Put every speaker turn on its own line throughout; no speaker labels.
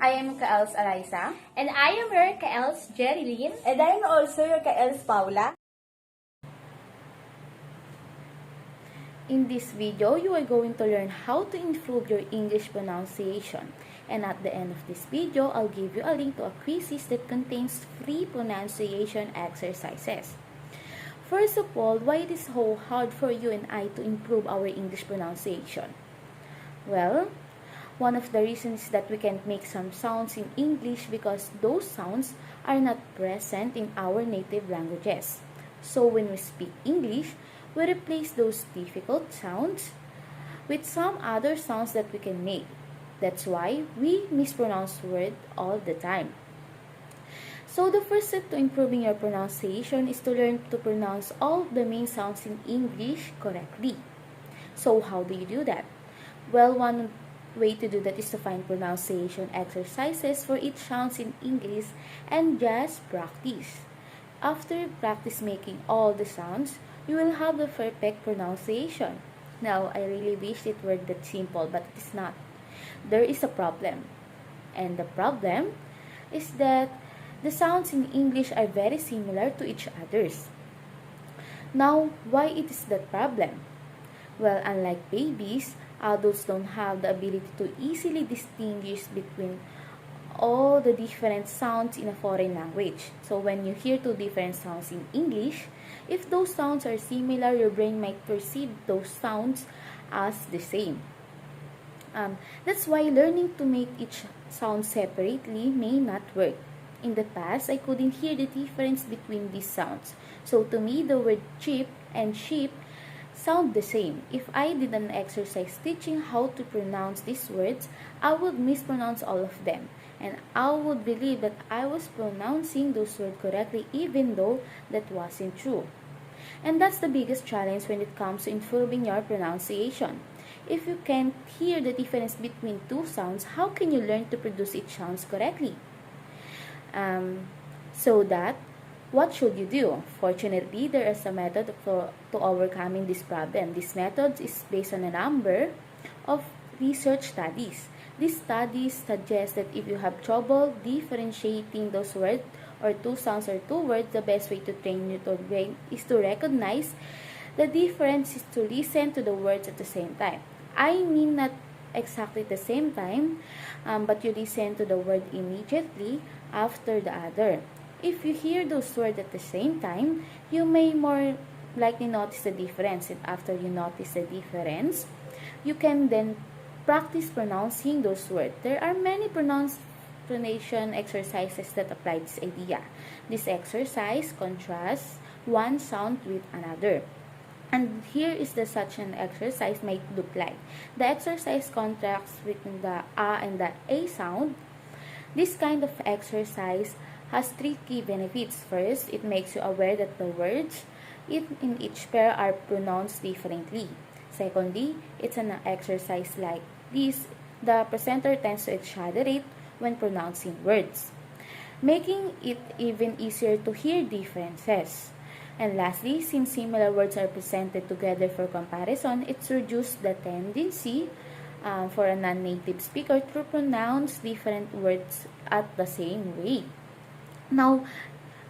I am Ell's Eliza.
And I am your Ell's Jerilyn.
And I'm also your Ell's Paula.
In this video, you are going to learn how to improve your English pronunciation. And at the end of this video, I'll give you a link to a quiz that contains free pronunciation exercises. First of all, why it is so hard for you and I to improve our English pronunciation? Well, one of the reasons is that we can't make some sounds in English because those sounds are not present in our native languages. So when we speak English, we replace those difficult sounds with some other sounds that we can make. That's why we mispronounce words all the time. So the first step to improving your pronunciation is to learn to pronounce all the main sounds in English correctly. So how do you do that? Well, one way to do that is to find pronunciation exercises for each sound in English and just practice. After you practice making all the sounds, you will have the perfect pronunciation. Now, I really wish it were that simple, but it is not. There is a problem. And the problem is that the sounds in English are very similar to each others. Now, why it is that problem? Well, unlike babies, adults don't have the ability to easily distinguish between all the different sounds in a foreign language. So when you hear two different sounds in English, if those sounds are similar, your brain might perceive those sounds as the same. That's why learning to make each sound separately may not work. In the past, I couldn't hear the difference between these sounds. So to me, the word cheap and sheep sound the same. If I did an exercise teaching how to pronounce these words, I would mispronounce all of them. And I would believe that I was pronouncing those words correctly even though that wasn't true. And that's the biggest challenge when it comes to improving your pronunciation. If you can't hear the difference between two sounds, how can you learn to produce each sound correctly? What should you do? Fortunately, there is a method to overcoming this problem. This method is based on a number of research studies. These studies suggest that if you have trouble differentiating those words or two sounds or two words, the best way to train your brain is to recognize the difference is to listen to the words at the same time. I mean not exactly at the same time, but you listen to the word immediately after the other. If you hear those words at the same time, you may more likely notice the difference. And after you notice the difference, you can then practice pronouncing those words. There are many pronunciation exercises that apply this idea. This exercise contrasts one sound with another. And here is such an exercise might look like. The exercise contrasts between the A and the A sound. This kind of exercise has three key benefits. First, it makes you aware that the words in each pair are pronounced differently. Secondly, it's an exercise like this. The presenter tends to exaggerate when pronouncing words, making it even easier to hear differences. And lastly, since similar words are presented together for comparison, it's reduced the tendency for a non-native speaker to pronounce different words at the same way. Now,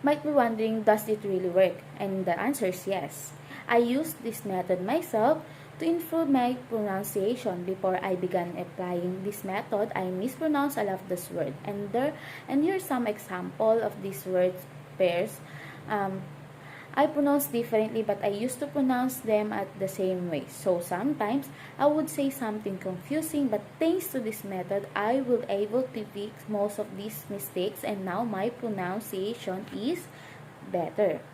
might be wondering, does it really work? And the answer is yes. I used this method myself to improve my pronunciation. Before I began applying this method, I mispronounced a lot of this word. And here's some example of these word pairs. I pronounce differently, but I used to pronounce them at the same way. So sometimes I would say something confusing, but thanks to this method, I was able to fix most of these mistakes, and now my pronunciation is better.